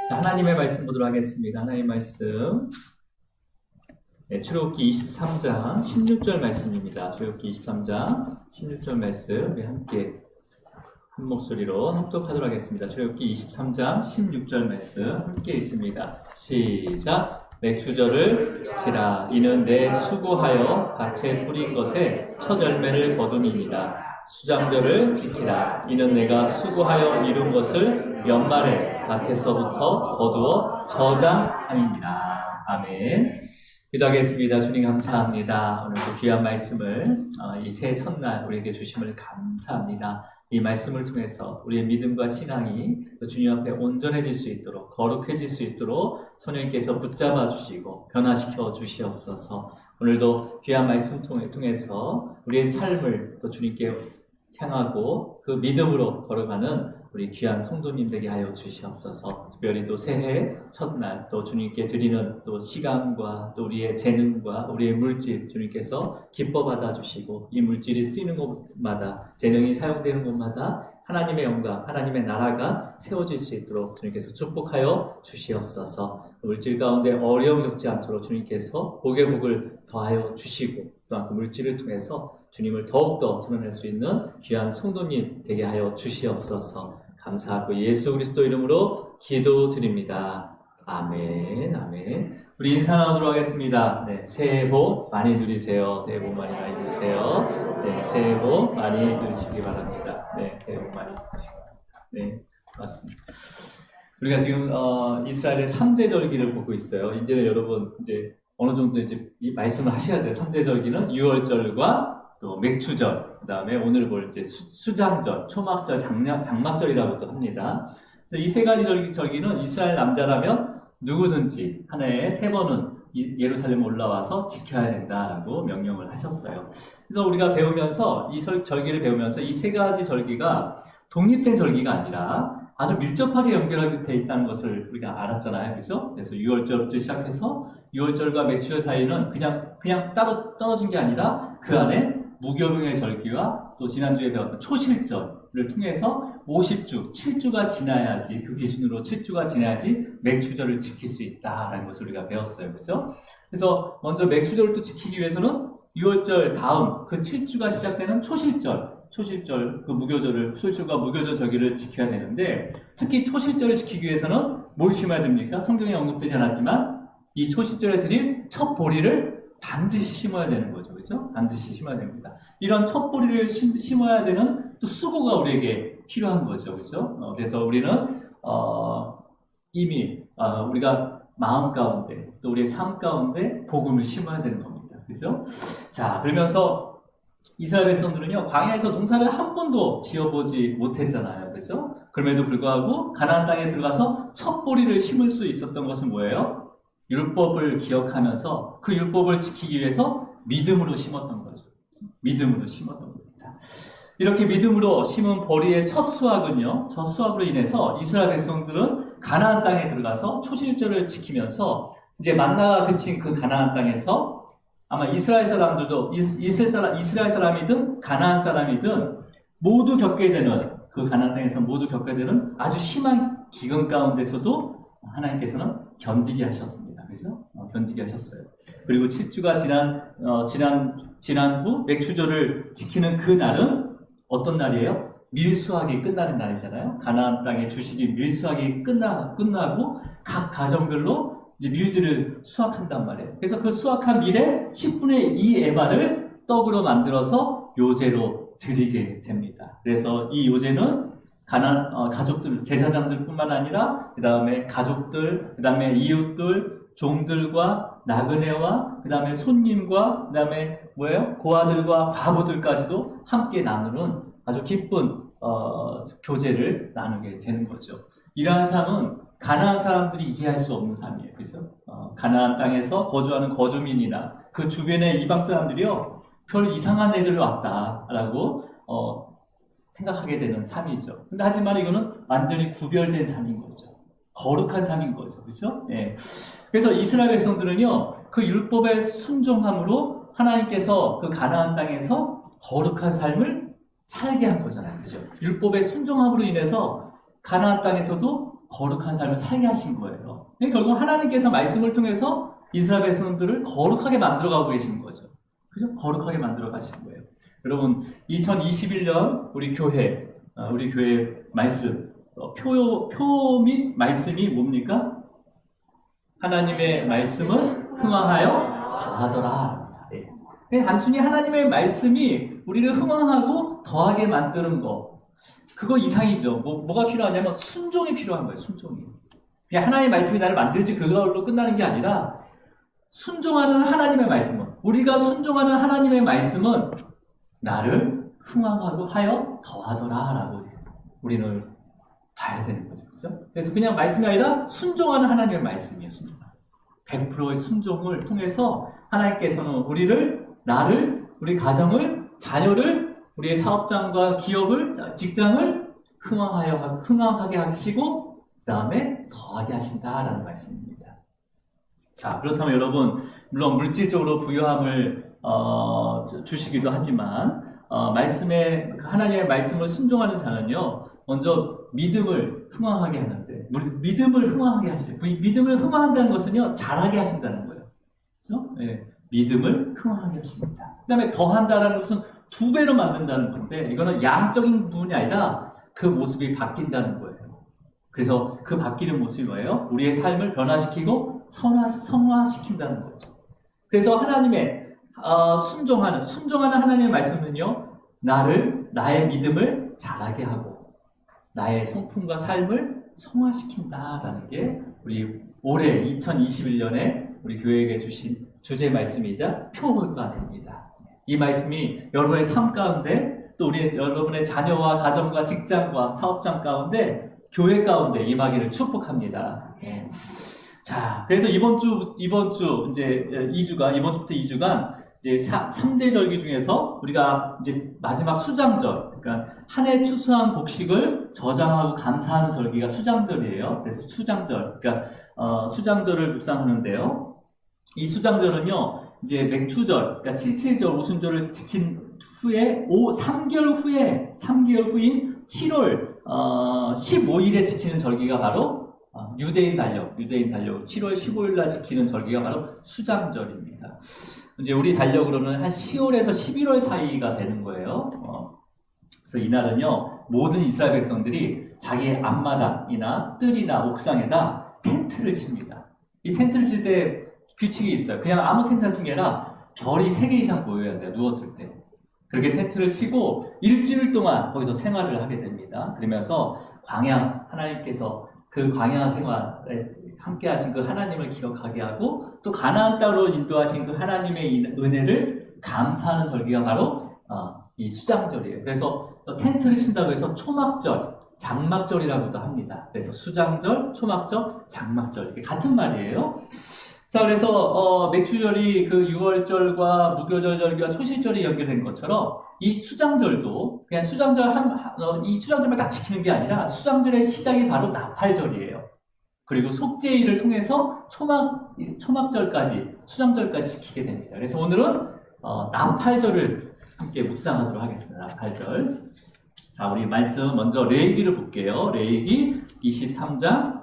자, 하나님의 말씀 보도록 하겠습니다. 하나님의 말씀. 네, 출애굽기 23장 16절 말씀입니다. 출애굽기 23장 16절 말씀 우리 함께 한 목소리로 합독하도록 하겠습니다. 출애굽기 23장 16절 말씀 함께 있습니다. 시작. 맥추절을 지키라. 이는 내 수고하여 밭에 뿌린 것에 첫 열매를 거둠이니라. 수장절을 지키라. 이는 내가 수고하여 이룬 것을 연말에 밭에서부터 거두어 저장함이니라. 아멘. 기도하겠습니다. 주님 감사합니다. 오늘도 귀한 말씀을 이 새해 첫날 우리에게 주심을 감사합니다. 이 말씀을 통해서 우리의 믿음과 신앙이 주님 앞에 온전해질 수 있도록, 거룩해질 수 있도록 성령님께서 붙잡아 주시고 변화시켜 주시옵소서. 오늘도 귀한 말씀 통해서 우리의 삶을 또 주님께 향하고 그 믿음으로 걸어가는 우리 귀한 성도님 되게 하여 주시옵소서. 특별히 또 새해 첫날 또 주님께 드리는 또 시간과 또 우리의 재능과 우리의 물질 주님께서 기뻐 받아 주시고 이 물질이 쓰이는 곳마다 재능이 사용되는 곳마다 하나님의 영광, 하나님의 나라가 세워질 수 있도록 주님께서 축복하여 주시옵소서. 물질 가운데 어려움 겪지 않도록 주님께서 복의 복을 더하여 주시고 또한 그 물질을 통해서 주님을 더욱더 드러낼 수 있는 귀한 성도님 되게 하여 주시옵소서. 감사하고 예수 그리스도 이름으로 기도드립니다. 아멘, 아멘. 우리 인사 나누도록 하겠습니다. 네, 새해 복 많이 누리세요. 새해 복 많이 누리세요. 네, 새해 복 많이 누리시기 바랍니다. 네, 새해 복 많이 누리시기 바랍니다. 네, 맞습니다. 우리가 지금 이스라엘의 3대 절기를 보고 있어요. 이제는 여러분 이제 어느 정도 이제 이 말씀을 하셔야 돼요. 3대 절기는 유월절과 또 맥추절, 그 다음에 오늘 볼 이제 수장절, 초막절, 장막절이라고도 합니다. 이 세 가지 절기는 이스라엘 남자라면 누구든지 한 해에 3번은 예루살렘 올라와서 지켜야 된다라고 명령을 하셨어요. 그래서 우리가 배우면서 이 절기를 배우면서 이 세 가지 절기가 독립된 절기가 아니라 아주 밀접하게 연결되어 있다는 것을 우리가 알았잖아요. 그죠? 그래서 6월절부터 시작해서 6월절과 맥추절 사이는 그냥 따로 떨어진 게 아니라 그 안에 무교병의 절기와 또 지난주에 배웠던 초실절을 통해서 50주, 7주가 지나야지, 그 기준으로 7주가 지나야지 맥추절을 지킬 수 있다라는 것을 우리가 배웠어요. 그죠? 그래서 먼저 맥추절을 또 지키기 위해서는 6월절 다음 그 7주가 시작되는 초실절, 그 무교절을, 초실절과 무교절 절기를 지켜야 되는데, 특히 초실절을 지키기 위해서는 뭘 심어야 됩니까? 성경에 언급되지 않았지만, 이 초실절에 드릴 첫 보리를 반드시 심어야 되는 거죠. 그죠? 반드시 심어야 됩니다. 이런 첫 보리를 심어야 되는 또 수고가 우리에게 필요한 거죠. 그죠? 그래서 우리는, 이미, 우리가 마음 가운데, 또 우리의 삶 가운데 복음을 심어야 되는 겁니다. 그죠? 자, 그러면서 이스라엘 백성들은요, 광야에서 농사를 한 번도 지어보지 못했잖아요. 그죠? 그럼에도 불구하고 가나안 땅에 들어가서 첫 보리를 심을 수 있었던 것은 뭐예요? 율법을 기억하면서 그 율법을 지키기 위해서 믿음으로 심었던 거죠. 믿음으로 심었던 겁니다. 이렇게 믿음으로 심은 보리의 첫 수확은요, 첫 수확으로 인해서 이스라엘 백성들은 가나안 땅에 들어가서 초실절을 지키면서 이제 만나가 그친 그 가나안 땅에서 아마 이스라엘 사람들도 이스라엘 사람이든 가나안 사람이든 모두 겪게 되는 그 가나안 땅에서 모두 겪게 되는 아주 심한 기근 가운데서도 하나님께서는 견디게 하셨습니다. 그죠? 견디게 하셨어요. 그리고 7주가 지난 후 맥추절을 지키는 그 날은 어떤 날이에요? 밀수확이 끝나는 날이잖아요. 가나안 땅의 주식이 밀수확이 끝나고 각 가정별로 이제 밀들을 수확한단 말이에요. 그래서 그 수확한 밀의 10분의 2 에바를 떡으로 만들어서 요제로 드리게 됩니다. 그래서 이 요제는 가족들, 제사장들 뿐만 아니라 그 다음에 가족들, 그 다음에 이웃들, 종들과 나그네와 그 다음에 손님과 그 다음에 고아들과 과부들까지도 함께 나누는 아주 기쁜 교제를 나누게 되는 거죠. 이러한 삶은 가나안 사람들이 이해할 수 없는 삶이에요. 그죠? 가나안 땅에서 거주하는 거주민이나 그 주변의 이방 사람들이요, 별 이상한 애들 왔다라고 생각하게 되는 삶이죠. 근데 하지만 이거는 완전히 구별된 삶인 거죠. 거룩한 삶인 거죠. 그죠? 예. 그래서 이스라엘 백성들은요, 그 율법의 순종함으로 하나님께서 그 가나안 땅에서 거룩한 삶을 살게 한 거잖아요. 그죠? 율법의 순종함으로 인해서 가나안 땅에서도 거룩한 삶을 살게 하신 거예요. 결국 하나님께서 말씀을 통해서 이스라엘 백성들을 거룩하게 만들어가고 계신 거죠. 그죠? 거룩하게 만들어 가신 거예요. 여러분, 2021년 우리 교회 말씀, 표 및 말씀이 뭡니까? 하나님의 말씀은 흥왕하여 더하더라. 네. 단순히 하나님의 말씀이 우리를 흥왕하고 더하게 만드는 거, 그거 이상이죠. 뭐가 필요하냐면 순종이 필요한 거예요. 순종이. 그냥 하나님의 말씀이 나를 만들지 그걸로 끝나는 게 아니라 순종하는 하나님의 말씀은, 우리가 순종하는 하나님의 말씀은 나를 흥왕하고 하여 더하더라 라고 우리는 봐야 되는 거죠. 그렇죠? 그래서 그냥 말씀이 아니라 순종하는 하나님의 말씀이에요. 100%의 순종을 통해서 하나님께서는 나를, 우리 가정을, 자녀를, 우리의 사업장과 기업을, 직장을 흥왕하게 하시고 그 다음에 더하게 하신다라는 말씀입니다. 자, 그렇다면 여러분, 물론 물질적으로 부유함을 주시기도 하지만 하나님의 말씀을 순종하는 자는요, 먼저 믿음을 흥왕하게 하는데, 믿음을 흥왕하게 하시죠. 믿음을 흥왕한다는 것은요, 잘하게 하신다는 거예요. 그렇죠? 네, 믿음을 흥왕하게 하십니다. 그 다음에 더한다는 것은 2배로 만든다는 건데, 이거는 양적인 부분이 아니라 그 모습이 바뀐다는 거예요. 그래서 그 바뀌는 모습이 뭐예요? 우리의 삶을 변화시키고 성화시킨다는 거죠. 그래서 하나님의 순종하는 하나님의 말씀은요, 나의 믿음을 자라게 하고 나의 성품과 삶을 성화시킨다라는 게 우리 올해 2021년에 우리 교회에게 주신 주제 말씀이자 표가 됩니다. 이 말씀이 여러분의 삶 가운데, 또 여러분의 자녀와 가정과 직장과 사업장 가운데, 교회 가운데 임하기를 축복합니다. 예. 자, 그래서 이번 주 이제 2주간, 이번 주부터 2주간 이제 3대 절기 중에서 우리가 이제 마지막 수장절, 그러니까 한 해 추수한 곡식을 저장하고 감사하는 절기가 수장절이에요. 그래서 수장절, 그러니까 수장절을 묵상하는데요. 이 수장절은요, 이제 맥추절, 그러니까 77절 오순절을 지킨 후에 3개월 후인 7월 15일에 지키는 절기가 바로 유대인 달력 7월 15일 날 지키는 절기가 바로 수장절입니다. 이제 우리 달력으로는 한 10월에서 11월 사이가 되는 거예요. 그래서 이날은요, 모든 이스라엘 백성들이 자기의 앞마당이나 뜰이나 옥상에다 텐트를 칩니다. 이 텐트를 칠 때 규칙이 있어요. 그냥 아무 텐트를 친 게 아니라 별이 3개 이상 보여야 돼요. 누웠을 때. 그렇게 텐트를 치고 일주일 동안 거기서 생활을 하게 됩니다. 그러면서 하나님께서 그 광야 생활에 함께 하신 그 하나님을 기억하게 하고, 또 가나안 땅으로 인도하신 그 하나님의 은혜를 감사하는 절기가 바로 이 수장절이에요. 그래서 텐트를 친다고 해서 초막절, 장막절이라고도 합니다. 그래서 수장절, 초막절, 장막절, 이렇게 같은 말이에요. 자, 그래서 맥추절이 그 6월절과 무교절 절기와 초실절이 연결된 것처럼 이 수장절도 그냥 이 수장절만 딱 지키는 게 아니라 수장절의 시작이 바로 나팔절이에요. 그리고 속죄일을 통해서 초막절까지, 수장절까지 지키게 됩니다. 그래서 오늘은 나팔절을 함께 묵상하도록 하겠습니다. 나팔절. 자, 우리 말씀 먼저 레위기를 볼게요. 레위기 23장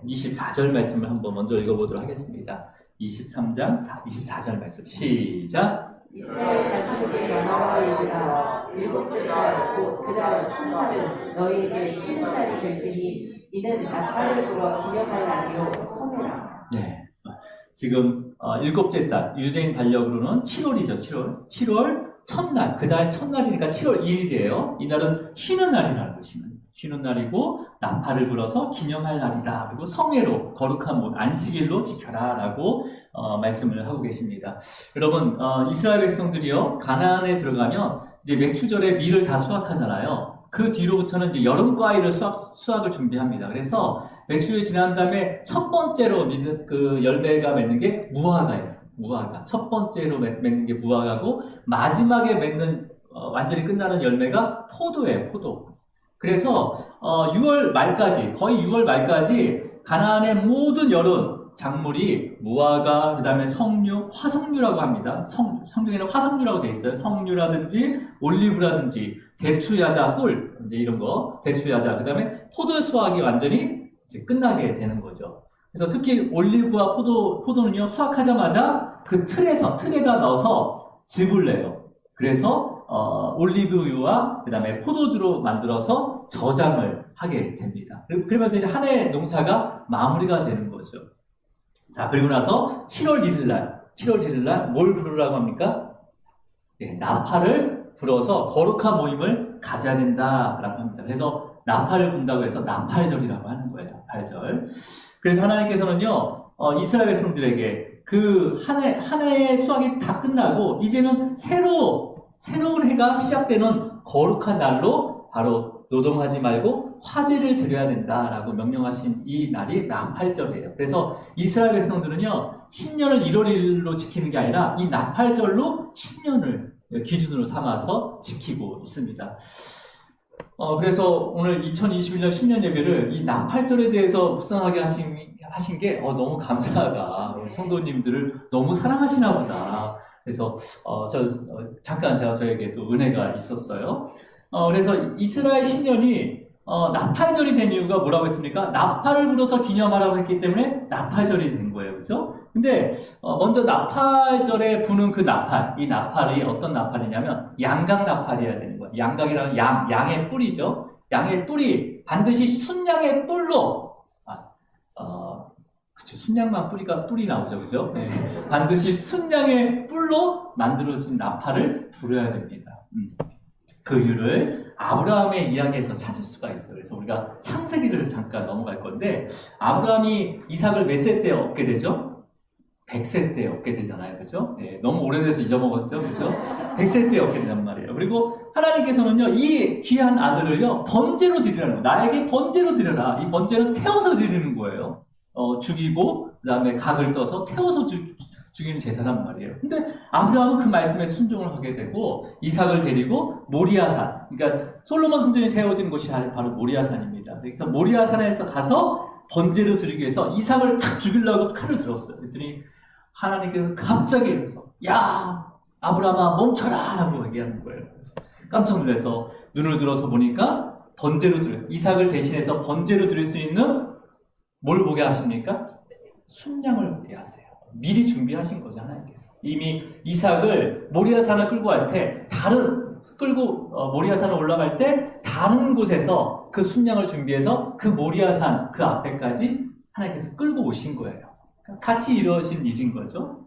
24절 말씀을 한번 먼저 읽어보도록 하겠습니다. 23장 24절 말씀 시작. 이스라엘 자손에게 여호와이니라 일곱째 달 곧 그달 첫날은 너희에게 쉬는 날이 될지니 이는 나팔을 불어 기념할 날이요 성회라. 네, 지금 일곱째 달, 유대인 달력으로는 7월이죠. 7월 첫날, 그달 첫날이니까 7월 2일이에요. 이날은 쉬는 날이라는 것입니다. 쉬는 날이고 나팔을 불어서 기념할 날이다. 그리고 성회로 거룩한 안식일로 지켜라 라고 말씀을 하고 계십니다. 여러분, 이스라엘 백성들이요, 가나안에 들어가면 이제 맥추절에 밀을 다 수확하잖아요. 그 뒤로부터는 이제 여름 과일을 수확을 준비합니다. 그래서 맥추절이 지난 다음에 첫 번째로 그 열매가 맺는 게 무화과예요. 무화과. 첫 번째로 맺는 게 무화과고, 마지막에 맺는 완전히 끝나는 열매가 포도예요. 포도. 그래서 6월 말까지, 거의 6월 말까지 가나안의 모든 여름 작물이 무화과, 그 다음에 석류, 화석류라고 합니다. 성경에는 화석류라고 되어 있어요. 석류라든지 올리브라든지 대추야자, 꿀, 이제 이런 거, 대추야자, 그 다음에 포도 수확이 완전히 이제 끝나게 되는 거죠. 그래서 특히 올리브와 포도는요, 수확하자마자 그 틀에다 넣어서 즙을 내요. 그래서 올리브유와 그 다음에 포도주로 만들어서 저장을 하게 됩니다. 그러면서 이제 한 해 농사가 마무리가 되는 거죠. 자, 그리고 나서 7월 1일 날 뭘 부르라고 합니까? 네, 나팔을 불어서 거룩한 모임을 가져야 된다라고 합니다. 그래서 나팔을 분다고 해서 나팔절이라고 하는 거예요. 나팔절. 그래서 하나님께서는요, 이스라엘 백성들에게 그 한 해의 수확이 다 끝나고 이제는 새로운 해가 시작되는 거룩한 날로 바로 노동하지 말고 화제를 드려야 된다라고 명령하신 이 날이 나팔절이에요. 그래서 이스라엘 백성들은요, 10년을 1월 1일로 지키는 게 아니라 이 나팔절로 10년을 기준으로 삼아서 지키고 있습니다. 그래서 오늘 2021년 10년 예배를 이 나팔절에 대해서 묵상하게 하신 게 너무 감사하다. 우리 성도님들을 너무 사랑하시나 보다. 그래서 잠깐 저에게도 은혜가 있었어요. 그래서 이스라엘 신년이 나팔절이 된 이유가 뭐라고 했습니까? 나팔을 불어서 기념하라고 했기 때문에 나팔절이 된 거예요. 그죠? 근데 먼저 나팔절에 부는 그 나팔, 이 나팔이 어떤 나팔이냐면 양각 나팔이어야 되는 거예요. 양각이라는 양의 뿔이죠. 양의 뿔이 반드시 순양의 뿔로 그쵸. 순양만 뿔이 나오죠. 그죠? 네. 반드시 순양의 뿔로 만들어진 나팔을 불어야 됩니다. 그 이유를 아브라함의 이야기에서 찾을 수가 있어요. 그래서 우리가 창세기를 잠깐 넘어갈 건데, 아브라함이 이삭을 몇 세 때 얻게 되죠? 100세 때 얻게 되잖아요. 그죠? 네, 너무 오래돼서 잊어먹었죠. 그죠? 100세 때 얻게 된단 말이에요. 그리고 하나님께서는요, 이 귀한 아들을요, 번제로 드리라는 거예요. 나에게 번제로 드려라. 이 번제는 태워서 드리는 거예요. 죽이고, 그 다음에 각을 떠서 태워서 죽이는 제사란 말이에요. 근데 아브라함은 그 말씀에 순종을 하게 되고 이삭을 데리고 모리아산, 그러니까 솔로몬 성전이 세워진 곳이 바로 모리아산입니다. 그래서 모리아산에서 가서 번제를 드리기 위해서 이삭을 탁 죽이려고 칼을 들었어요. 그랬더니 하나님께서 갑자기 이래서 야 아브라함아 멈춰라 라고 얘기하는 거예요. 그래서 깜짝 놀라서 눈을 들어서 보니까 이삭을 대신해서 번제로 드릴 수 있는 뭘 보게 하십니까? 순양을 보게 하세요. 미리 준비하신 거죠, 하나님께서. 이미 이삭을 모리아산을 끌고 갈 때, 모리아산을 올라갈 때, 다른 곳에서 그 순양을 준비해서 그 모리아산, 그 앞에까지 하나님께서 끌고 오신 거예요. 같이 이루어진 일인 거죠.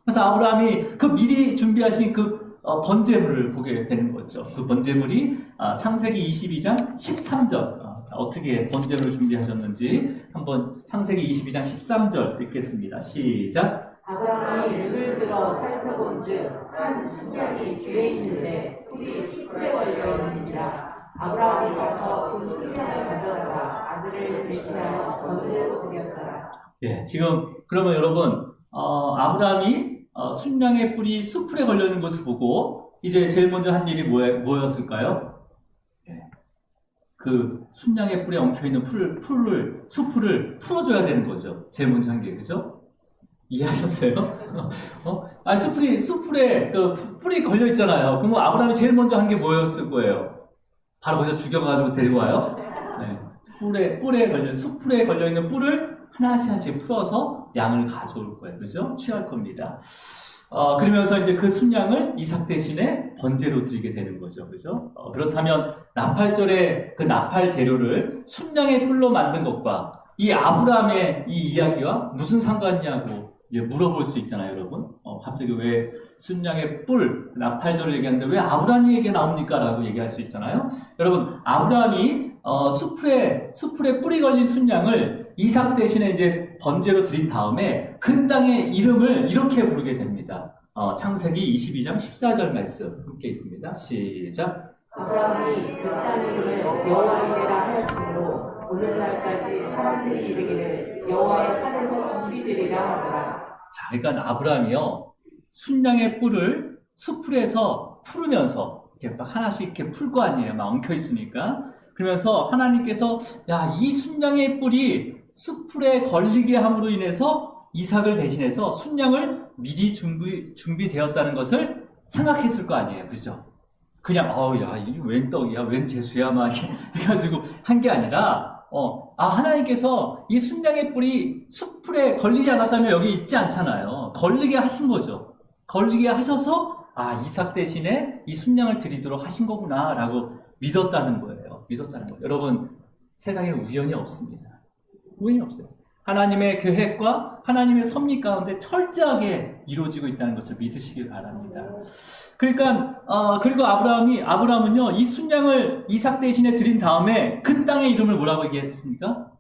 그래서 아브라함이 그 미리 준비하신 그 번제물을 보게 되는 거죠. 그 번제물이 창세기 22장 13절. 어떻게 번제물을 준비하셨는지 한번 창세기 22장 13절 읽겠습니다. 시작. 아브라함이 눈을 들어 살펴본즉 한 순양이 뒤에 있는데 뿔이 수풀에 걸려 있는지라 아브라함이 가서 그 순양을 가져다가 아들을 대신하여 번제로 드렸더라. 예, 지금 그러면 여러분 아브라함이 순양의 뿔이 수풀에 걸려 있는 것을 보고 이제 제일 먼저 한 일이 뭐였을까요? 그 순양의 뿔에 엉켜있는 수풀을 풀어줘야 되는 거죠. 제일 먼저 한 게, 그죠? 이해하셨어요? 수풀에 그 뿔이 걸려있잖아요. 그럼 아브라함이 제일 먼저 한 게 뭐였을 거예요? 바로 거기서 죽여가지고 데리고 와요? 네. 수풀에 걸려있는 뿔을 하나씩 풀어서 양을 가져올 거예요. 그죠? 취할 겁니다. 그러면서 이제 그 순양을 이삭 대신에 번제로 드리게 되는 거죠. 그죠? 그렇다면 나팔절의 그 나팔 재료를 순양의 뿔로 만든 것과 이 아브라함의 이 이야기와 무슨 상관이냐고 이제 물어볼 수 있잖아요, 여러분. 갑자기 왜 순양의 뿔, 나팔절을 얘기하는데 왜 아브라함이 얘기가 나옵니까? 라고 얘기할 수 있잖아요. 여러분, 아브라함이 수풀에 뿔이 걸린 순양을 이삭 대신에 이제 번제로 드린 다음에 그 땅의 이름을 이렇게 부르게 됩니다. 창세기 22장 14절 말씀 함께 있습니다. 시작. 아브라함이 그 땅 이름을 여호와이레라 하였으므로 오늘날까지 사람들이 이르기를 여호와의 산에서 준비되리라 하더라. 자, 그러니까 아브라함이요 순양의 뿔을 수풀에서 풀으면서 이렇게 막 하나씩 이렇게 풀 거 아니에요. 막 엉켜 있으니까. 그러면서 하나님께서 이 순양의 뿔이 수풀에 걸리게 함으로 인해서 이삭을 대신해서 순양을 미리 준비되었다는 것을 생각했을 거 아니에요. 그죠? 그냥, 이게 웬 떡이야, 웬 재수야, 막 해가지고 한 게 아니라, 하나님께서 이 순양의 뿔이 숯불에 걸리지 않았다면 여기 있지 않잖아요. 걸리게 하신 거죠. 걸리게 하셔서 이삭 대신에 이 순양을 드리도록 하신 거구나 라고 믿었다는 거예요. 믿었다는 거예요. 여러분, 세상에는 우연이 없습니다. 우연이 없어요. 하나님의 계획과 하나님의 섭리 가운데 철저하게 이루어지고 있다는 것을 믿으시길 바랍니다. 그러니까 그리고 아브라함은요 이 순양을 이삭 대신에 드린 다음에 그 땅의 이름을 뭐라고 얘기했습니까?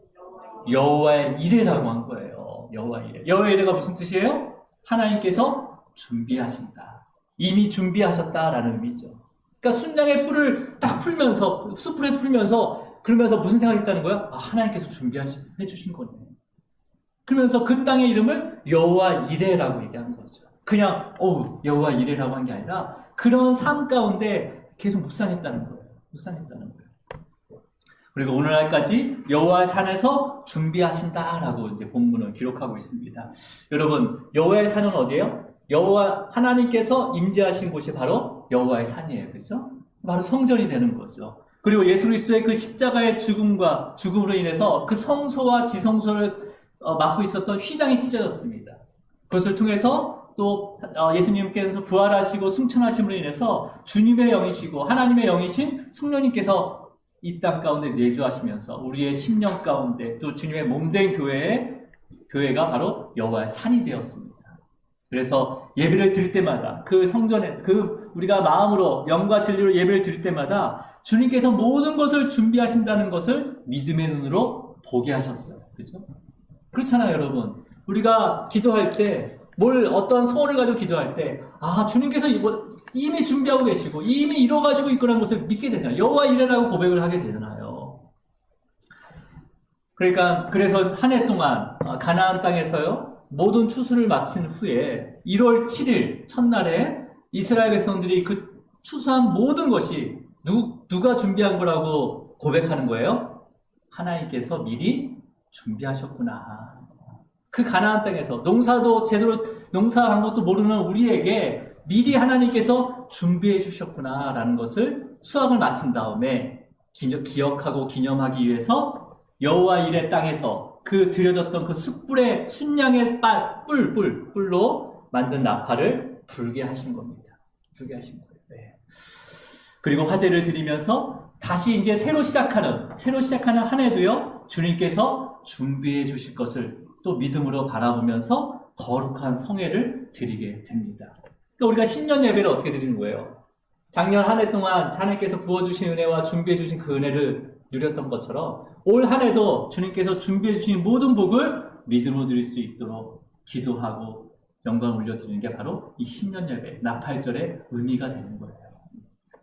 여호와의 이레라고 한 거예요. 여호와의 이레. 여호와의 이레가 무슨 뜻이에요? 하나님께서 준비하신다. 이미 준비하셨다라는 의미죠. 그러니까 순양의 뿔을 딱 풀면서 숯불에서 풀면서 그러면서 무슨 생각했다는 거야? 하나님께서 준비해주신 거네. 그러면서 그 땅의 이름을 여호와 이레라고 얘기한 거죠. 그냥 여호와 이레라고 한 게 아니라 그런 삶 가운데 계속 묵상했다는 거예요. 묵상했다는 거예요. 그리고 오늘날까지 여호와의 산에서 준비하신다라고 이제 본문을 기록하고 있습니다. 여러분, 여호와의 산은 어디예요? 여호와 하나님께서 임재하신 곳이 바로 여호와의 산이에요. 그렇죠? 바로 성전이 되는 거죠. 그리고 예수 그리스도의 그 십자가의 죽음으로 인해서 그 성소와 지성소를 맡고 있었던 휘장이 찢어졌습니다. 그것을 통해서 또 예수님께서 부활하시고 승천하심으로 인해서 주님의 영이시고 하나님의 영이신 성령님께서 이 땅 가운데 내주하시면서 우리의 심령 가운데 또 주님의 몸된 교회가 바로 여호와의 산이 되었습니다. 그래서 예배를 드릴 때마다 그 성전에 우리가 마음으로 영과 진리로 예배를 드릴 때마다 주님께서 모든 것을 준비하신다는 것을 믿음의 눈으로 보게 하셨어요. 그렇죠? 그렇잖아요, 여러분. 우리가 기도할 때, 어떤 소원을 가지고 기도할 때, 주님께서 이미 준비하고 계시고, 이미 이뤄가시고 있구나 것을 믿게 되잖아요. 여호와 이레라고 고백을 하게 되잖아요. 그래서 한 해 동안, 가나안 땅에서요, 모든 추수를 마친 후에, 1월 7일, 첫날에 이스라엘 백성들이 그 추수한 모든 것이 누가 준비한 거라고 고백하는 거예요? 하나님께서 미리 준비하셨구나. 그 가나안 땅에서 농사도 제대로 농사한 것도 모르는 우리에게 미리 하나님께서 준비해 주셨구나라는 것을 수확을 마친 다음에 기억하고 기념하기 위해서 여호와 이레 땅에서 그 드려졌던 그 숯불에 순양의 뿔로 만든 나팔을 불게 하신 겁니다. 불게 하신 거예요. 네. 그리고 화제를 드리면서 다시 이제 새로 시작하는 한 해도요, 주님께서 준비해 주실 것을 또 믿음으로 바라보면서 거룩한 성회를 드리게 됩니다. 그러니까 우리가 신년 예배를 어떻게 드리는 거예요? 작년 한 해 동안 하나님께서 부어주신 은혜와 준비해 주신 그 은혜를 누렸던 것처럼 올 한 해도 주님께서 준비해 주신 모든 복을 믿음으로 드릴 수 있도록 기도하고 영광을 올려드리는 게 바로 이 신년 예배, 나팔절의 의미가 되는 거예요.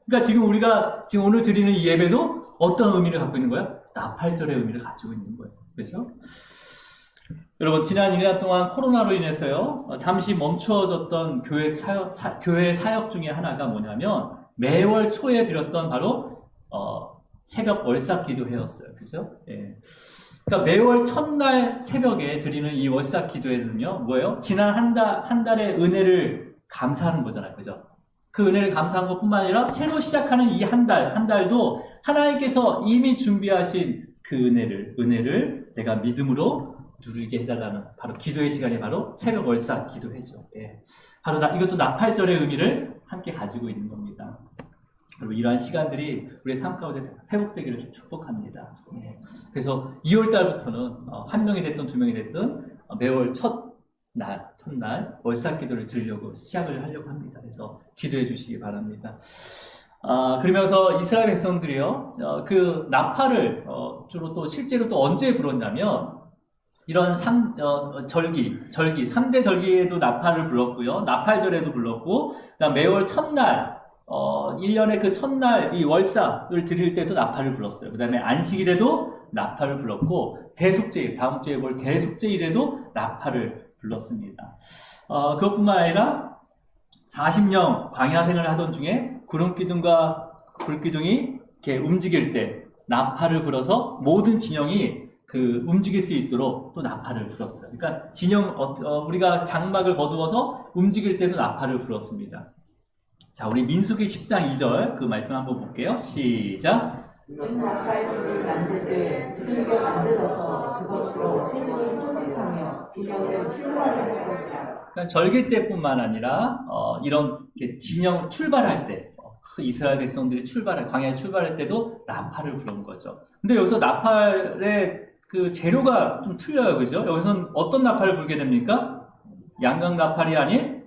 그러니까 우리가 오늘 드리는 이 예배도 어떤 의미를 갖고 있는 거예요? 나팔절의 의미를 가지고 있는 거예요. 그렇죠? 여러분, 지난 1년 동안 코로나로 인해서요, 잠시 멈추어졌던 교회 사역 중에 하나가 뭐냐면, 매월 초에 드렸던 바로, 새벽 월삭 기도회였어요. 그죠? 예. 그러니까 매월 첫날 새벽에 드리는 이 월삭 기도회는요, 뭐예요? 지난 한 달의 은혜를 감사하는 거잖아요. 그죠? 그 은혜를 감사한 것 뿐만 아니라 새로 시작하는 이 한 달도 하나님께서 이미 준비하신 그 은혜를 내가 믿음으로 누리게 해달라는 바로 기도의 시간이 바로 새벽 월삭 기도회죠. 예. 바로 이것도 나팔절의 의미를 함께 가지고 있는 겁니다. 그리고 이러한 시간들이 우리의 삶 가운데 회복되기를 축복합니다. 예. 그래서 2월 달부터는 한 명이 됐든 두 명이 됐든 매월 첫날 월삭 기도를 드리려고 시작을 하려고 합니다. 그래서 기도해 주시기 바랍니다. 그러면서 이스라엘 백성들이요, 그 나팔을 실제로 또 언제 불었냐면, 이런 3대 절기에도 나팔을 불렀고요, 나팔절에도 불렀고, 그다음 매월 첫날, 1년의 그 첫날 이 월삭을 드릴 때도 나팔을 불렀어요. 그 다음에 안식일에도 나팔을 불렀고, 대속제일, 다음 주에 볼 대속제일에도 나팔을 불렀습니다. 그것뿐만 아니라 40년 광야 생활을 하던 중에 구름기둥과 불기둥이 이렇게 움직일 때 나팔을 불어서 모든 진영이 움직일 수 있도록 또 나팔을 불었어요. 그러니까 우리가 장막을 거두어서 움직일 때도 나팔을 불었습니다. 자, 우리 민수기 10장 2절 그 말씀 한번 볼게요. 시작. 은나팔줄을 만들되 두들겨 만들어서 그것으로 회중을 소집하며 진영을 출발하게 할 것이라. 그러니까 절기 때뿐만 아니라 이런 진영 출발할 때 그 이스라엘 백성들이 광야에 출발할 때도 나팔을 부른 거죠. 근데 여기서 나팔의 그 재료가 좀 틀려요, 그죠? 여기서는 어떤 나팔을 불게 됩니까? 양각 나팔이 아닌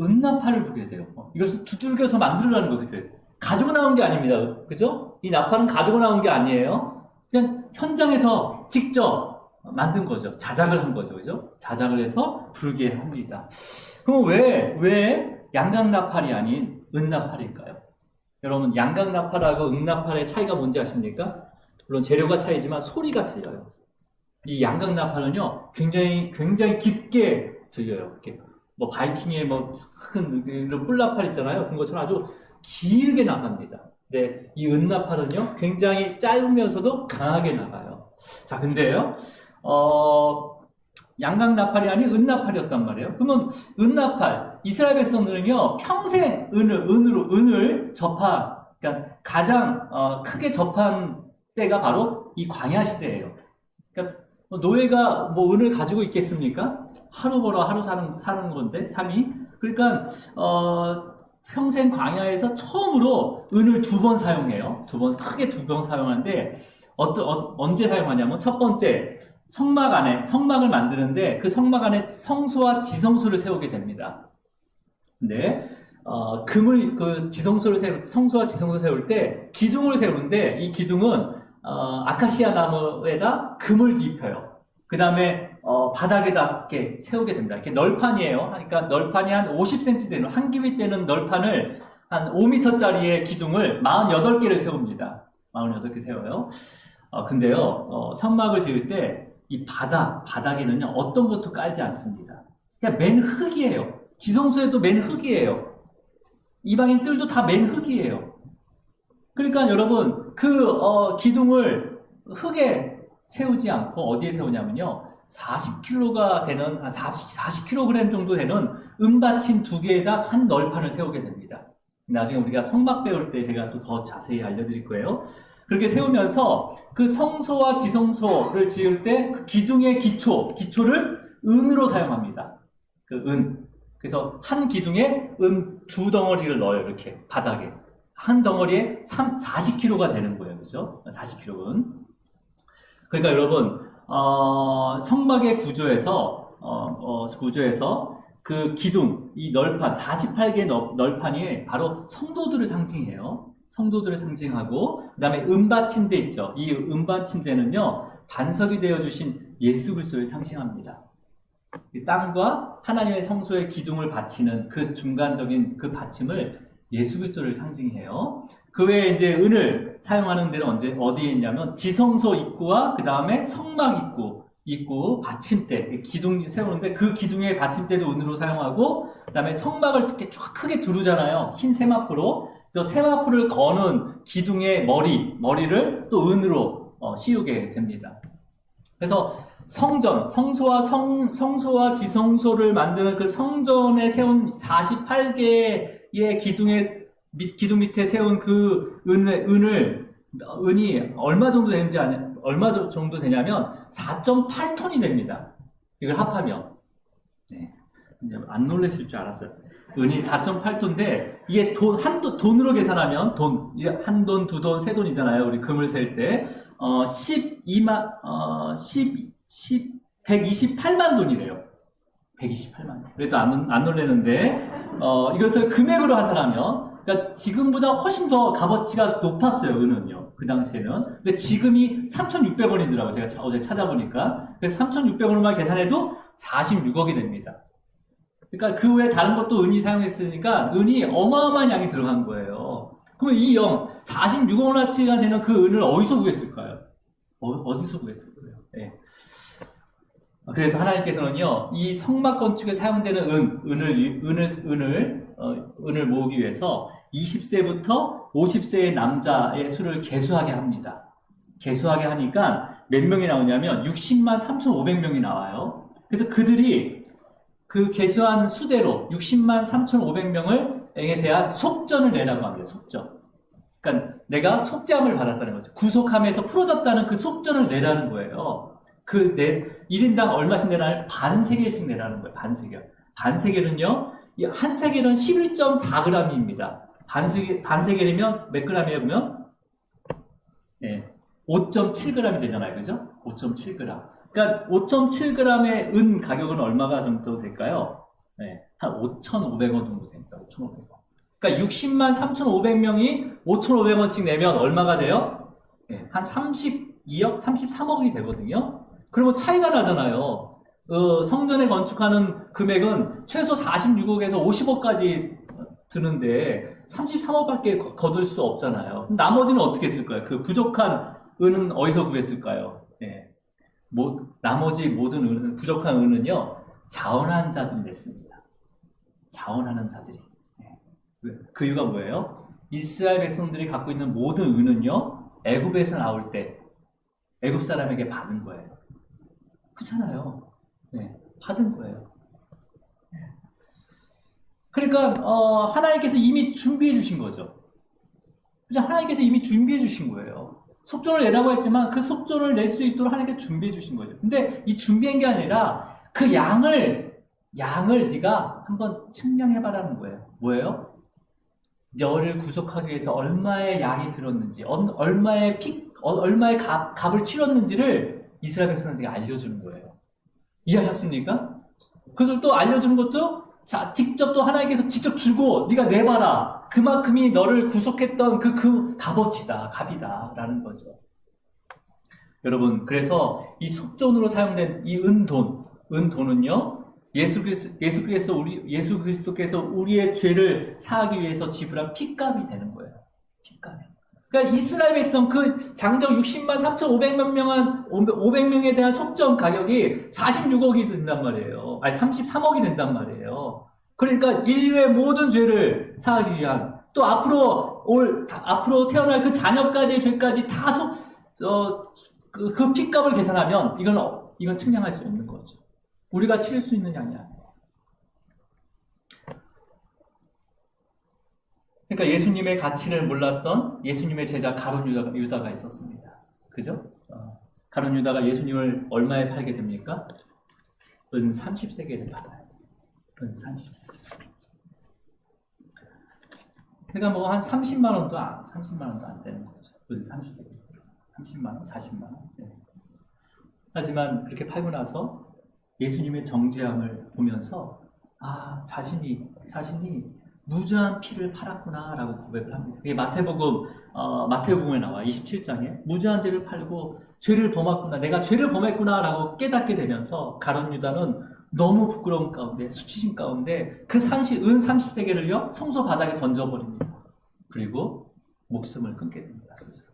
은나팔을 불게 돼요. 이것을 두들겨서 만들으라는 거거든요. 가지고 나온 게 아닙니다, 그죠? 이 나팔은 가지고 나온 게 아니에요. 그냥 현장에서 직접 만든 거죠. 자작을 한 거죠, 그죠? 자작을 해서 불게 합니다. 그럼 왜 양각 나팔이 아닌 은나팔일까요? 여러분, 양각 나팔하고 은나팔의 차이가 뭔지 아십니까? 물론 재료가 차이지만 소리가 틀려요. 이 양각 나팔은요, 굉장히 깊게 들려요. 이렇게 뭐 바이킹의 큰 이런 뿔나팔 있잖아요. 그런 것처럼 아주 길게 나갑니다. 근데 이 은나팔은요, 굉장히 짧으면서도 강하게 나가요. 자, 근데요, 양각 나팔이 아닌 은나팔이었단 말이에요. 그러면 은나팔, 이스라엘 백성들은요, 평생 은을 그러니까 가장 크게 접한 때가 바로 이 광야 시대예요. 그러니까 노예가 은을 가지고 있겠습니까? 하루 벌어 하루 사는 건데, 삶이. 그러니까 평생 광야에서 처음으로 은을 2번 사용해요. 크게 2번 사용하는데, 언제 사용하냐면, 첫 번째, 성막을 만드는데, 그 성막 안에 성소와 지성소를 세우게 됩니다. 근데, 성소와 지성소를 세울 때, 기둥을 세우는데, 이 기둥은, 아카시아 나무에다 금을 입혀요. 그 다음에, 바닥에다 이렇게 세우게 됩니다. 이렇게 널판이에요. 그러니까 널판이 한 50cm 되는, 한 깁이 되는 널판을 한 5m짜리의 기둥을 48개를 세웁니다. 48개 세워요. 근데요, 성막을 지을 때, 이 바닥에는요, 어떤 것도 깔지 않습니다. 그냥 맨 흙이에요. 지성소에도 맨 흙이에요. 이방인 뜰도 다 맨 흙이에요. 그러니까 여러분, 기둥을 흙에 세우지 않고 어디에 세우냐면요, 40kg가 되는, 40kg 정도 되는 은받침 2개에다 한 널판을 세우게 됩니다. 나중에 우리가 성막 배울 때 제가 또 더 자세히 알려드릴 거예요. 그렇게 세우면서 그 성소와 지성소를 지을 때 그 기둥의 기초를 은으로 사용합니다. 그래서 한 기둥에 은 2덩어리를 넣어요. 이렇게 바닥에. 한 덩어리에 40kg가 되는 거예요. 그죠? 40kg은. 그러니까 여러분, 성막의 구조에서 그 기둥, 이 널판, 48개의 널판이 바로 성도들을 상징해요. 성도들을 상징하고, 그 다음에 은받침대 있죠. 이 은받침대는요, 반석이 되어주신 예수 그리스도를 상징합니다. 땅과 하나님의 성소의 기둥을 받치는 그 중간적인 그 받침을 예수 그리스도를 상징해요. 그 외에 이제 은을 사용하는 데는 어디에 있냐면, 지성소 입구와 그 다음에 성막 입구, 받침대, 기둥 세우는데 그 기둥의 받침대도 은으로 사용하고, 그 다음에 성막을 이렇게 쫙 크게 두르잖아요. 흰 세마포로. 그래서 세마포를 거는 기둥의 머리를 또 은으로 씌우게 됩니다. 그래서 성소와 지성소를 만드는 그 성전에 세운 48개의 기둥 밑에 세운 그 은이 얼마 정도 되냐면 4.8톤이 됩니다. 이걸 합하면. 네. 안 놀라실 줄 알았어요. 은이 4.8톤인데, 이게 돈으로 계산하면, 한 돈, 2돈, 3돈이잖아요. 우리 금을 셀 때. 128만 돈이래요. 128만 돈. 그래도 안 놀라는데, 이것을 금액으로 환산하면, 그러니까 지금보다 훨씬 더 값어치가 높았어요, 은은요. 그 당시에는. 근데 지금이 3,600원이더라고요. 제가 어제 찾아보니까. 그래서 3,600원만 계산해도 46억이 됩니다. 그러니까 그 외에 다른 것도 은이 사용했으니까 은이 어마어마한 양이 들어간 거예요. 그러면 이 46억원어치가 되는 그 은을 어디서 구했을까요? 어디서 구했을까요? 네. 그래서 하나님께서는요, 이 성막 건축에 사용되는 은을 모으기 위해서 20세부터 50세의 남자의 수를 계수하게 합니다. 계수하게 하니까 몇 명이 나오냐면 60만 3,500명이 나와요. 그래서 그들이 그 계수한 수대로 60만 3,500명에 대한 속전을 내라고 합니다. 속전. 그러니까 내가 속죄함을 받았다는 거죠. 구속함에서 풀어졌다는 그 속전을 내라는 거예요. 그 1인당 얼마씩 내라는 반세겔씩 내라는 거예요. 반세겔은요, 한 세겔은 11.4g입니다. 반세겔이면 몇 g이에요, 그러면? 네, 5.7g이 되잖아요. 그죠? 5.7g. 그러니까 5.7g의 은 가격은 얼마가 정도 될까요? 네, 한 5,500원 정도 됩니다. 5,500원. 그러니까 60만 3,500명이 5,500원씩 내면 얼마가 돼요? 네, 한 32억, 33억이 되거든요. 그러면 차이가 나잖아요. 성전에 건축하는 금액은 최소 46억에서 50억까지 드는데 33억밖에 거둘 수 없잖아요. 나머지는 어떻게 했을까요? 그 부족한 은은 어디서 구했을까요? 네. 나머지 모든 은은, 부족한 은은요, 자원하는 자들이 냈습니다. 자원하는 자들이. 네. 그 이유가 뭐예요? 이스라엘 백성들이 갖고 있는 모든 은은요, 애굽에서 나올 때 애굽 사람에게 받은 거예요. 그렇잖아요. 네, 받은 거예요. 네. 그러니까 하나님께서 이미 준비해 주신 거죠. 그죠? 하나님께서 이미 준비해 주신 거예요. 속전을 내라고 했지만 그 속전을 낼 수 있도록 하나님께서 준비해 주신 거죠. 근데 이 준비한 게 아니라 그 양을 네가 한번 측량해봐라는 거예요. 뭐예요? 너를 구속하기 위해서 얼마의 양이 들었는지, 얼마의 값을 치렀는지를 이스라엘 백성들에게 알려주는 거예요. 이해하셨습니까? 그래서 또 알려주는 것도 직접 또 하나님께서 직접 주고 네가 내봐라. 그만큼이 너를 구속했던 그 값어치다, 값이다 라는 거죠. 여러분, 그래서 이 속전으로 사용된 이 은돈은요, 예수 그리스도께서 우리의 죄를 사하기 위해서 지불한 핏값이 되는 거예요. 핏값이. 그러니까 이스라엘 백성 그 장정 60만 500명에 대한 속전 가격이 46억이 된단 말이에요. 아니 33억이 된단 말이에요. 그러니까 인류의 모든 죄를 사하기 위한, 또 앞으로 태어날 그 자녀까지의 죄까지 다 그 핏값을 계산하면 이건 측량할 수 없는 거죠. 우리가 치를 수 있는 양이 아니에요. 그러니까 예수님의 가치를 몰랐던 예수님의 제자 가룟 유다가 있었습니다. 그죠? 가룟 유다가 예수님을 얼마에 팔게 됩니까? 은 30세겔을 팔아요. 은 30세겔. 그러니까 뭐 한 30만 원도 안 되는 거죠. 은 30세겔. 30만 원, 40만 원. 네. 하지만 그렇게 팔고 나서 예수님의 정죄함을 보면서 자신이 무죄한 피를 팔았구나라고 고백을 합니다. 그게 마태복음에 나와 27장에 무죄한 죄를 팔고 죄를 범했구나, 내가 죄를 범했구나라고 깨닫게 되면서 가룟 유다는 너무 부끄러운 가운데, 수치심 가운데 그 은 30세겔을요 성소 바닥에 던져버립니다. 그리고 목숨을 끊게 됩니다. 스스로.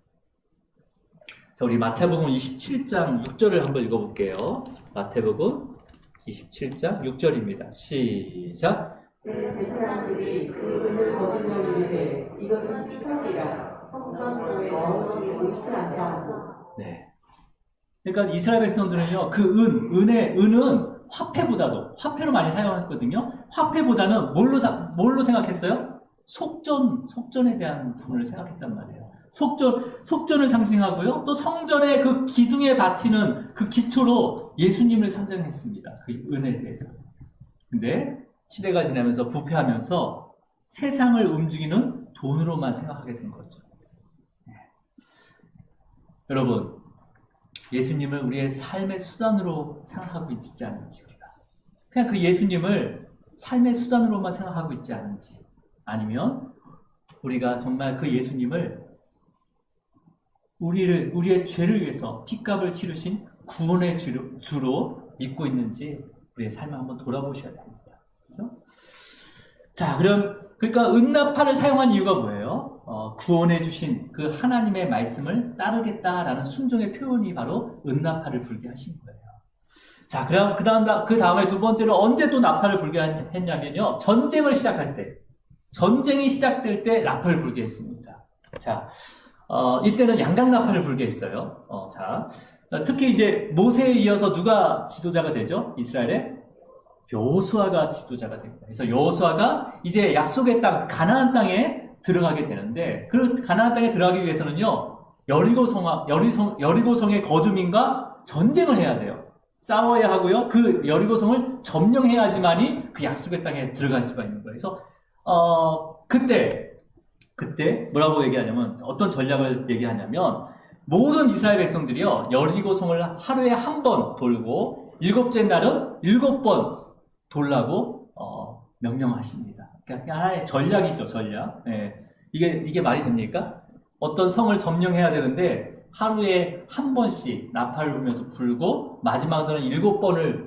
자, 우리 마태복음 27장 6절을 한번 읽어볼게요. 마태복음 27장 6절입니다. 시작. 그 사람들이 그 은을 거두며 이르되 이것은 핏값이라 성전도에 넣어놓기 옳지 않다고. 네. 그러니까 이스라엘 백성들은요, 은은 화폐로 많이 사용했거든요. 화폐보다는 뭘로 생각했어요? 속전에 대한 돈을 생각했단 말이에요. 속전을 상징하고요. 또 성전의 그 기둥에 바치는 그 기초로 예수님을 상징했습니다. 그 은에 대해서. 근데 시대가 지나면서 부패하면서 세상을 움직이는 돈으로만 생각하게 된 거죠. 네. 여러분, 예수님을 우리의 삶의 수단으로 생각하고 있지 않은지, 우리가 그냥 그 예수님을 삶의 수단으로만 생각하고 있지 않은지, 아니면 우리가 정말 그 예수님을 우리의 죄를 위해서 핏값을 치르신 구원의 주로 믿고 있는지 우리의 삶을 한번 돌아보셔야 됩니다. 그렇죠? 자, 그러니까 은나팔을 사용한 이유가 뭐예요? 구원해 주신 그 하나님의 말씀을 따르겠다라는 순종의 표현이 바로 은나팔을 불게 하신 거예요. 자, 그 다음에 두 번째로 언제 또 나팔을 불게 했냐면요, 전쟁이 시작될 때 나팔을 불게 했습니다. 자, 이때는 양강나팔을 불게 했어요. 특히 이제 모세에 이어서 누가 지도자가 되죠? 이스라엘에? 여호수아가 지도자가 됩니다. 그래서 여호수아가 이제 약속의 땅, 가나안 땅에 들어가게 되는데 그 가나안 땅에 들어가기 위해서는요 여리고성의 거주민과 전쟁을 해야 돼요. 싸워야 하고요. 그 여리고성을 점령해야지만이 그 약속의 땅에 들어갈 수가 있는 거예요. 그래서 그때 뭐라고 얘기하냐면 어떤 전략을 얘기하냐면 모든 이스라엘 백성들이요 여리고성을 하루에 한 번 돌고 일곱째 날은 7번 돌라고 명령하십니다. 그러니까 하나의 전략이죠, 전략. 예. 이게 말이 됩니까? 어떤 성을 점령해야 되는데 하루에 한 번씩 나팔을 불면서 불고 마지막 날은 7번을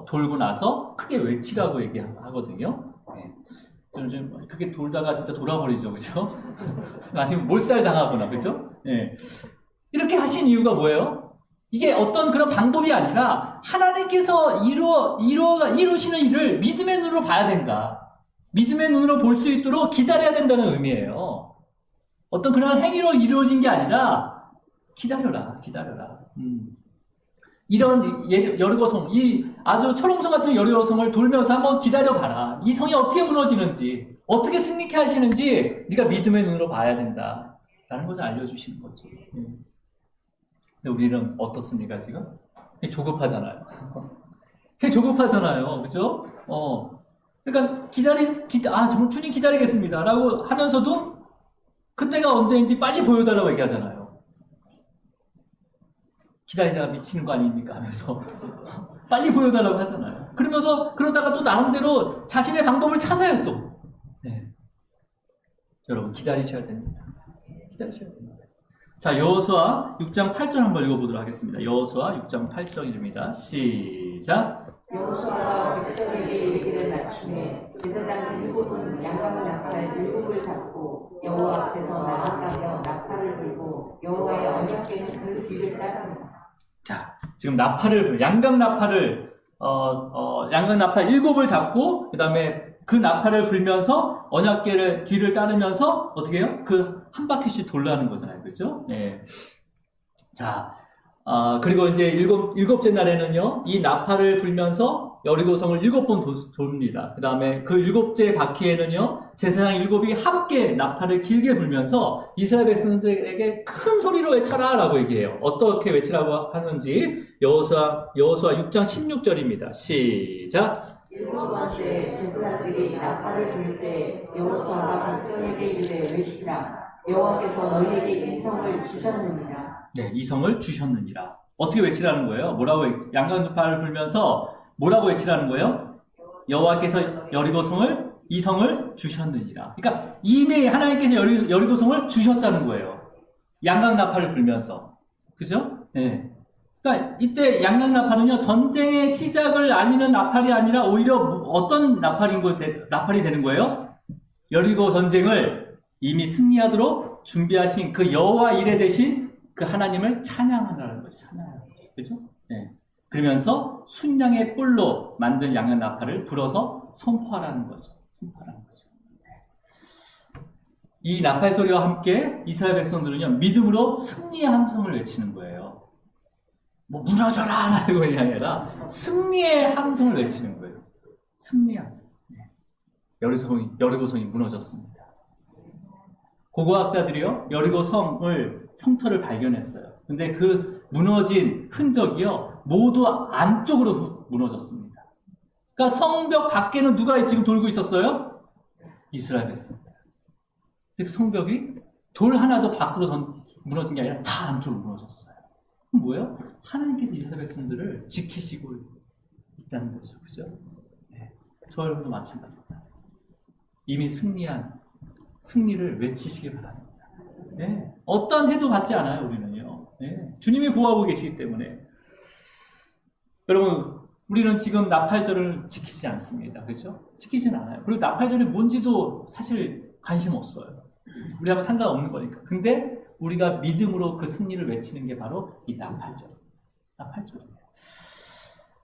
돌고 나서 크게 외치라고 얘기하거든요. 예. 좀 그렇게 돌다가 진짜 돌아버리죠, 그죠? 아니면 몰살 당하거나, 그죠? 예. 이렇게 하신 이유가 뭐예요? 이게 어떤 그런 방법이 아니라 하나님께서 이루시는 일을 믿음의 눈으로 봐야 된다. 믿음의 눈으로 볼 수 있도록 기다려야 된다는 의미예요. 어떤 그런 행위로 이루어진 게 아니라 기다려라. 이런 여리고성, 이 아주 철옹성 같은 여리고성을 돌면서 한번 기다려봐라. 이 성이 어떻게 무너지는지, 어떻게 승리케 하시는지 네가 믿음의 눈으로 봐야 된다. 라는 것을 알려주시는 거죠. 근데 우리는 어떻습니까, 지금? 조급하잖아요. 조급하잖아요. 그죠? 그러니까 정말 주님 기다리겠습니다. 라고 하면서도 그때가 언제인지 빨리 보여달라고 얘기하잖아요. 기다리다가 미치는 거 아닙니까? 하면서 빨리 보여달라고 하잖아요. 그러다가 또 나름대로 자신의 방법을 찾아요, 또. 네. 여러분, 기다리셔야 됩니다. 자, 여호수아 6장 8절 한번 읽어보도록 하겠습니다. 여호수아 6장 8절입니다. 시작. 여호수아가 백성에게 이르기를 낮춤에 제사장 7은 양각 나팔 7을 잡고 여호와 앞에서 나아가며 나팔을 불고 여호와의 언약궤는 그 뒤를 따릅니다. 자, 지금 양각 나팔을 7을 잡고 그다음에 그 나팔을 불면서 언약궤를 뒤를 따르면서 어떻게 해요? 그 한 바퀴씩 돌라는 거잖아요. 그렇죠? 네. 자, 그리고 이제 일곱째 날에는요, 이 나팔을 불면서 여리고성을 7번 돕니다. 그 다음에 그 7째 바퀴에는요, 제사장 7이 함께 나팔을 길게 불면서 이스라엘 백성들에게 큰 소리로 외쳐라 라고 얘기해요. 어떻게 외치라고 하는지 여호수아 6장 16절입니다. 시작. 7번째 제사장들이 나팔을 불 때 여호수아가 백성에게 이르되 외치라. 여호와께서 너희에게 이 성을 주셨느니라. 네, 이 성을 주셨느니라. 어떻게 외치라는 거예요? 양각 나팔을 불면서 뭐라고 외치라는 거예요? 여호와께서 여리고성을 이 성을 주셨느니라. 그러니까 이미 하나님께서 여리고성을 주셨다는 거예요. 양각 나팔을 불면서. 그죠? 네. 그러니까 이때 양각 나팔은요, 전쟁의 시작을 알리는 나팔이 아니라 오히려 어떤 나팔이 되는 거예요? 여리고 전쟁을 이미 승리하도록 준비하신 그 여호와 이레 대신 그 하나님을 찬양하라는 거죠. 그죠? 네. 그러면서 순양의 뿔로 만든 양각 나팔을 불어서 선포하라는 거죠. 이 나팔 소리와 함께 이스라엘 백성들은요, 믿음으로 승리의 함성을 외치는 거예요. 뭐 무너져라 라는 것이 아니라 승리의 함성을 외치는 거예요. 승리의 함성. 네. 여리고성이 무너졌습니다. 고고학자들이요, 여리고 성터를 발견했어요. 근데 그 무너진 흔적이요, 모두 안쪽으로 무너졌습니다. 그러니까 성벽 밖에는 누가 지금 돌고 있었어요? 이스라엘 백성들. 즉 성벽이 돌 하나도 밖으로 무너진 게 아니라 다 안쪽으로 무너졌어요. 그럼 뭐예요? 하나님께서 이스라엘 백성들을 지키시고 있다는 거죠. 그죠? 네. 저 여러분도 마찬가지입니다. 이미 승리를 외치시기 바랍니다. 네. 어떤 해도 받지 않아요, 우리는요. 네. 주님이 보호하고 계시기 때문에. 여러분, 우리는 지금 나팔절을 지키지 않습니다. 그렇죠? 지키진 않아요. 그리고 나팔절이 뭔지도 사실 관심 없어요. 우리하고 상관없는 거니까. 근데 우리가 믿음으로 그 승리를 외치는 게 바로 이 나팔절이에요.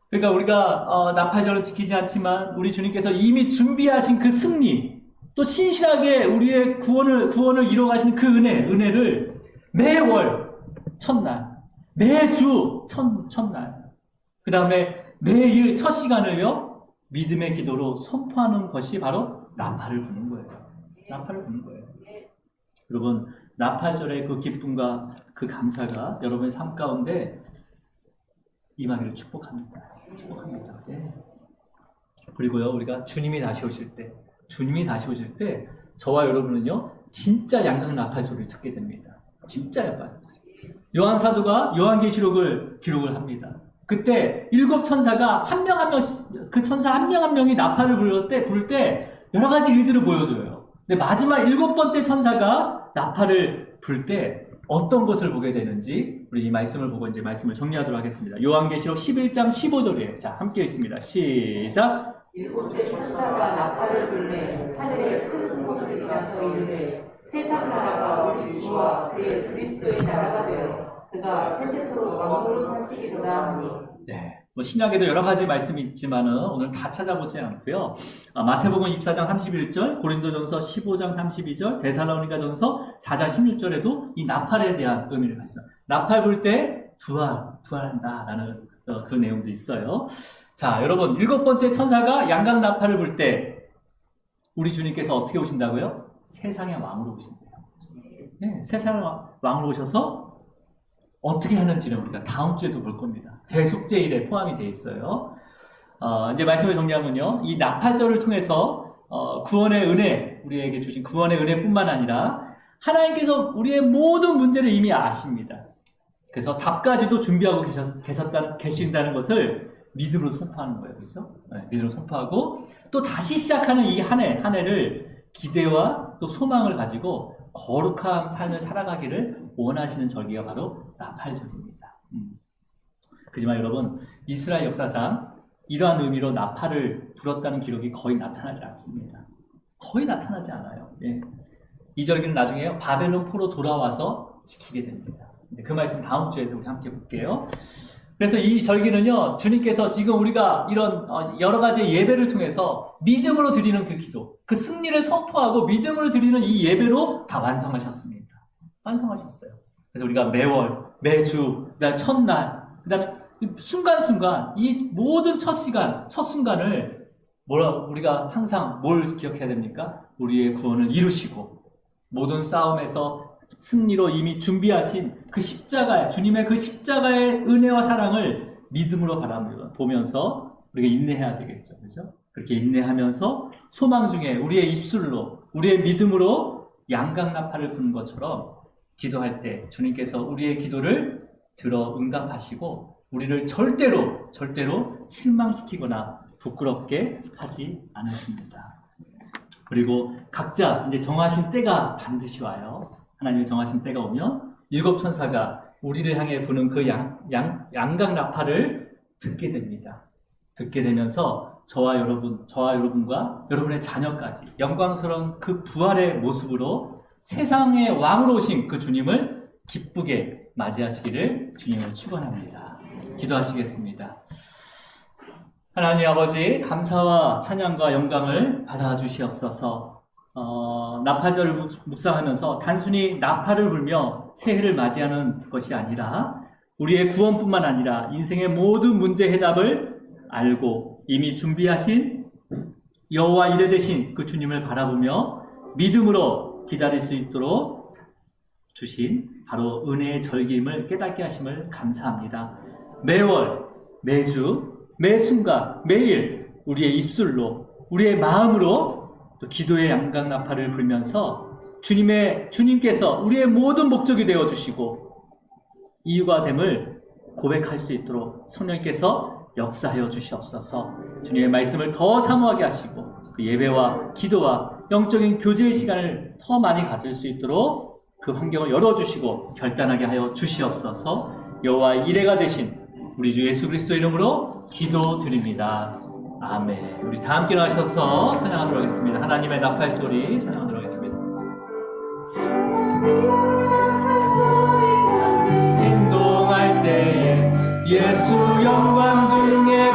그러니까 우리가 나팔절을 지키지 않지만 우리 주님께서 이미 준비하신 그 승리, 또 신실하게 우리의 구원을 이뤄가시는 그 은혜를 매월 첫날, 매주 첫날, 그 다음에 매일 첫 시간을요, 믿음의 기도로 선포하는 것이 바로 나팔을 부는 거예요. 나팔을 부는 거예요. 여러분, 나팔절의 그 기쁨과 그 감사가 여러분의 삶 가운데 임하기를 축복합니다. 축복합니다. 네. 그리고요, 우리가 주님이 다시 오실 때, 저와 여러분은요, 진짜 양각 나팔 소리를 듣게 됩니다. 진짜 나팔 소리. 요한 사도가 요한계시록을 기록을 합니다. 그때 7 천사가 한 명 한 명씩, 그 천사 한 명 한 명이 나팔을 부를 때 여러 가지 일들을 보여줘요. 근데 마지막 7번째 천사가 나팔을 불 때 어떤 것을 보게 되는지 우리 이 말씀을 보고 이제 말씀을 정리하도록 하겠습니다. 요한계시록 11장 15절이에요. 자, 함께 읽습니다. 시작. 7째 천사가 나팔을 불매 하늘에 큰 소리가 나서 이르되 세상 나라가 우리 주와 그의 그리스도의 나라가 되어 그가 세세토록 왕노릇 하시리로다 하니. 네, 뭐 신약에도 여러 가지 말씀이 있지만은 오늘 다 찾아보지 않고요. 마태복음 24장 31절, 고린도전서 15장 32절, 데살로니가전서 4장 16절에도 이 나팔에 대한 의미를 말씀합니다. 나팔 불 때 부활한다라는 그 내용도 있어요. 자, 여러분 7번째 천사가 양각 나팔을 불 때 우리 주님께서 어떻게 오신다고요? 세상의 왕으로 오신대요. 네, 세상의 왕으로 오셔서 어떻게 하는지는 우리가 다음 주에도 볼 겁니다. 대속죄일에 포함이 되어 있어요. 이제 말씀을 정리하면요. 이 나팔절을 통해서 구원의 은혜, 우리에게 주신 구원의 은혜뿐만 아니라 하나님께서 우리의 모든 문제를 이미 아십니다. 그래서 답까지도 준비하고 계신다는 것을 믿음으로 선포하는 거예요. 그렇죠? 네, 믿음으로 선포하고 또 다시 시작하는 이 한 해를 기대와 또 소망을 가지고 거룩한 삶을 살아가기를 원하시는 절기가 바로 나팔절입니다. 그지만 여러분, 이스라엘 역사상 이러한 의미로 나팔을 불었다는 기록이 거의 나타나지 않습니다. 거의 나타나지 않아요. 예. 이 절기는 나중에 바벨론 포로 돌아와서 지키게 됩니다. 이제 그 말씀 다음 주에도 우리 함께 볼게요. 그래서 이 절기는요, 주님께서 지금 우리가 이런 여러 가지 예배를 통해서 믿음으로 드리는 그 기도, 그 승리를 선포하고 믿음으로 드리는 이 예배로 다 완성하셨습니다. 완성하셨어요. 그래서 우리가 매월, 매주, 그다음 첫날, 그다음에 순간순간 이 모든 첫 순간을 우리가 항상 뭘 기억해야 됩니까? 우리의 구원을 이루시고 모든 싸움에서 승리로 이미 준비하신 그 주님의 그 십자가의 은혜와 사랑을 믿음으로 바라보면서 우리가 인내해야 되겠죠. 그죠? 그렇게 인내하면서 소망 중에 우리의 입술로, 우리의 믿음으로 양각 나팔을 부는 것처럼 기도할 때 주님께서 우리의 기도를 들어 응답하시고 우리를 절대로 실망시키거나 부끄럽게 하지 않으십니다. 그리고 각자 이제 정하신 때가 반드시 와요. 하나님이 정하신 때가 오면 7 천사가 우리를 향해 부는 그 양각 나팔을 듣게 됩니다. 듣게 되면서 저와 여러분과 여러분의 자녀까지 영광스러운 그 부활의 모습으로 세상의 왕으로 오신 그 주님을 기쁘게 맞이하시기를 주님을 축원합니다. 기도하시겠습니다. 하나님 아버지, 감사와 찬양과 영광을 받아주시옵소서. 나팔절을 묵상하면서 단순히 나팔을 불며 새해를 맞이하는 것이 아니라 우리의 구원뿐만 아니라 인생의 모든 문제 해답을 알고 이미 준비하신 여호와 이레 되신 그 주님을 바라보며 믿음으로 기다릴 수 있도록 주신 바로 은혜의 절기임을 깨닫게 하심을 감사합니다. 매월, 매주, 매 순간, 매일 우리의 입술로, 우리의 마음으로 또 기도의 양각 나팔을 불면서 주님께서 우리의 모든 목적이 되어주시고 이유가 됨을 고백할 수 있도록 성령께서 역사하여 주시옵소서. 주님의 말씀을 더 사모하게 하시고 그 예배와 기도와 영적인 교제의 시간을 더 많이 가질 수 있도록 그 환경을 열어주시고 결단하게 하여 주시옵소서. 여호와 이레가 되신 우리 주 예수 그리스도 이름으로 기도드립니다. 아멘. 우리 다 함께 나가셔서 찬양하도록 하겠습니다. 하나님의 나팔 소리 찬양하도록 하겠습니다. 진동할 때에 예수 영광 중에